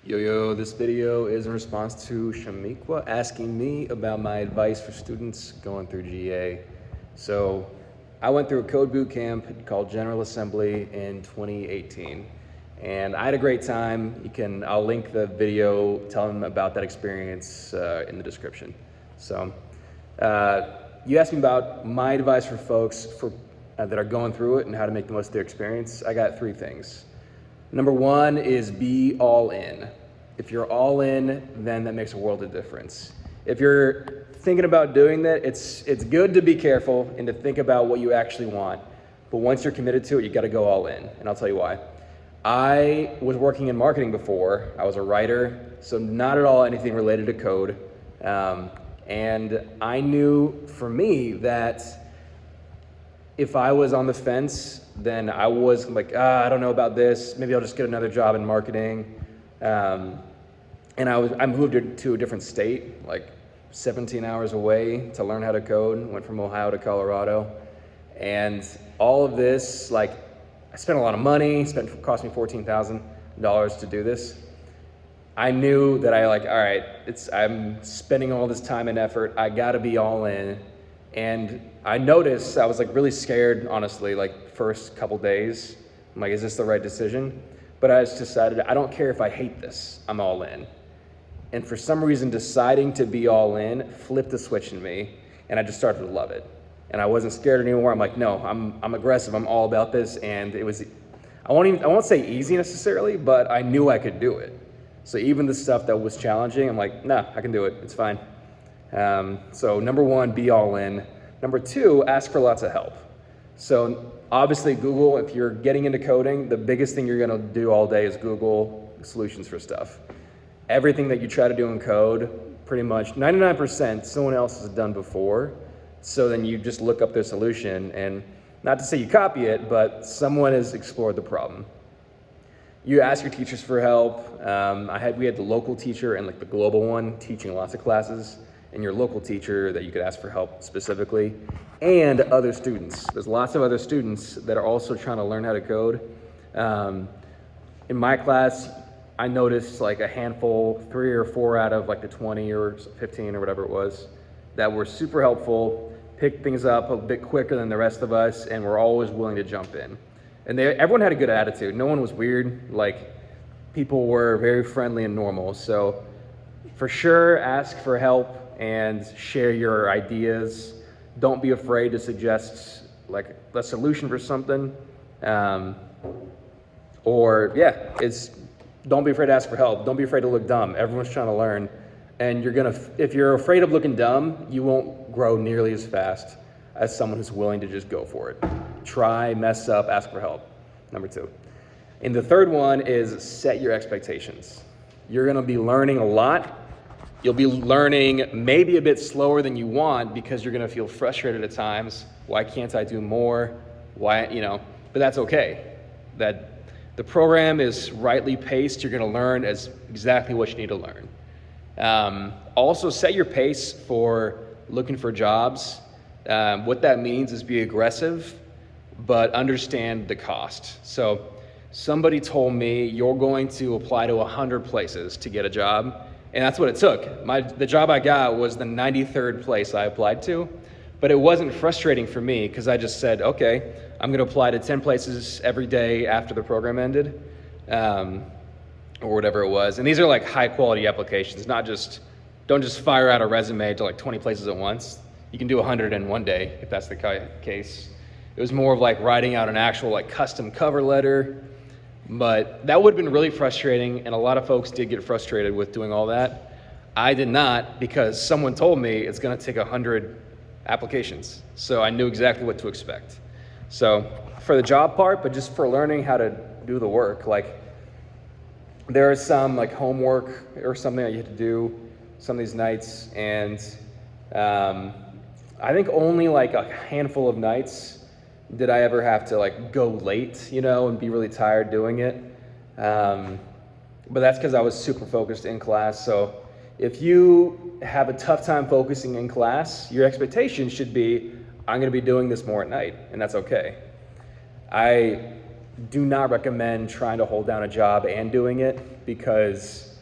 Yo, this video is in response to Shamiqua asking me about my advice for students going through GA. So I went through a code boot camp called General Assembly in 2018, and I had a great time. I'll link the video telling about that experience in the description. So you asked me about my advice for folks that are going through it and how to make the most of their experience. I got three things. Number one is be all in. If you're all in, then that makes a world of difference. If you're thinking about doing that, it's good to be careful and to think about what you actually want. But once you're committed to it, you gotta go all in, and I'll tell you why. I was working in marketing before. I was a writer, so not at all anything related to code. And I knew for me that if I was on the fence, then I was like, I don't know about this. Maybe I'll just get another job in marketing. And I moved to a different state, like 17 hours away to learn how to code. Went from Ohio to Colorado. And all of this, like, I spent a lot of money. Cost me $14,000 to do this. I knew that I'm spending all this time and effort. I gotta be all in. And I noticed I was like really scared, honestly, like first couple days. I'm like, is this the right decision? But I just decided, I don't care if I hate this, I'm all in. And for some reason, deciding to be all in flipped the switch in me, and I just started to love it. And I wasn't scared anymore. I'm like, no, I'm aggressive, I'm all about this. And it was, I won't say easy necessarily, but I knew I could do it. So even the stuff that was challenging, I'm like, nah, I can do it, it's fine. So number one, be all in. Number two, ask for lots of help. So obviously Google, if you're getting into coding, the biggest thing you're gonna do all day is Google solutions for stuff. Everything that you try to do in code, pretty much 99% someone else has done before. So then you just look up their solution, and not to say you copy it, but someone has explored the problem. You ask your teachers for help. We had the local teacher and like the global one teaching lots of classes, and your local teacher that you could ask for help specifically, and other students. There's lots of other students that are also trying to learn how to code. In my class, I noticed like a handful, 3 or 4 out of like the 20 or 15 or whatever it was, that were super helpful, picked things up a bit quicker than the rest of us, and were always willing to jump in. And everyone had a good attitude. No one was weird. Like, people were very friendly and normal. So for sure, ask for help and share your ideas. Don't be afraid to suggest like a solution for something. Don't be afraid to ask for help. Don't be afraid to look dumb. Everyone's trying to learn. And if you're afraid of looking dumb, you won't grow nearly as fast as someone who's willing to just go for it. Try, mess up, ask for help. Number two. And the third one is set your expectations. You're gonna be learning a lot. You'll be learning maybe a bit slower than you want because you're gonna feel frustrated at times. Why can't I do more? But that's okay. That the program is rightly paced. You're gonna learn as exactly what you need to learn. Also set your pace for looking for jobs. What that means is be aggressive, but understand the cost. So somebody told me you're going to apply to 100 places to get a job, and that's what it took. The job I got was the 93rd place I applied to, but it wasn't frustrating for me because I just said, okay, I'm gonna apply to 10 places every day after the program ended, or whatever it was. And these are like high quality applications, don't just fire out a resume to like 20 places at once. You can do 100 in one day if that's the case. It was more of like writing out an actual like custom cover letter, but that would have been really frustrating, and a lot of folks did get frustrated with doing all that. I did not, because someone told me it's gonna take 100 applications, so I knew exactly what to expect. So for the job part, but just for learning how to do the work, like there is some like homework or something that you have to do some of these nights, and I think only like a handful of nights did I ever have to like go late, and be really tired doing it. But that's because I was super focused in class. So if you have a tough time focusing in class, your expectation should be, I'm gonna be doing this more at night, and that's okay. I do not recommend trying to hold down a job and doing it, because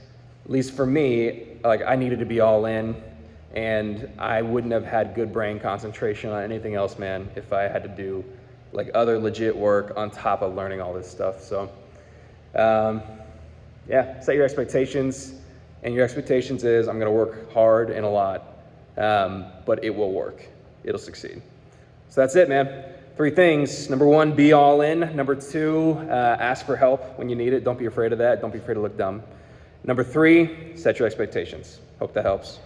at least for me, like I needed to be all in, and I wouldn't have had good brain concentration on anything else, man, if I had to do like other legit work on top of learning all this stuff. So yeah, set your expectations, and your expectations is I'm gonna work hard and a lot, but it will work, it'll succeed. So that's it, man. 3 things. Number 1, be all in. Number 2, ask for help when you need it. Don't be afraid of that. Don't be afraid to look dumb. Number 3, set your expectations. Hope that helps.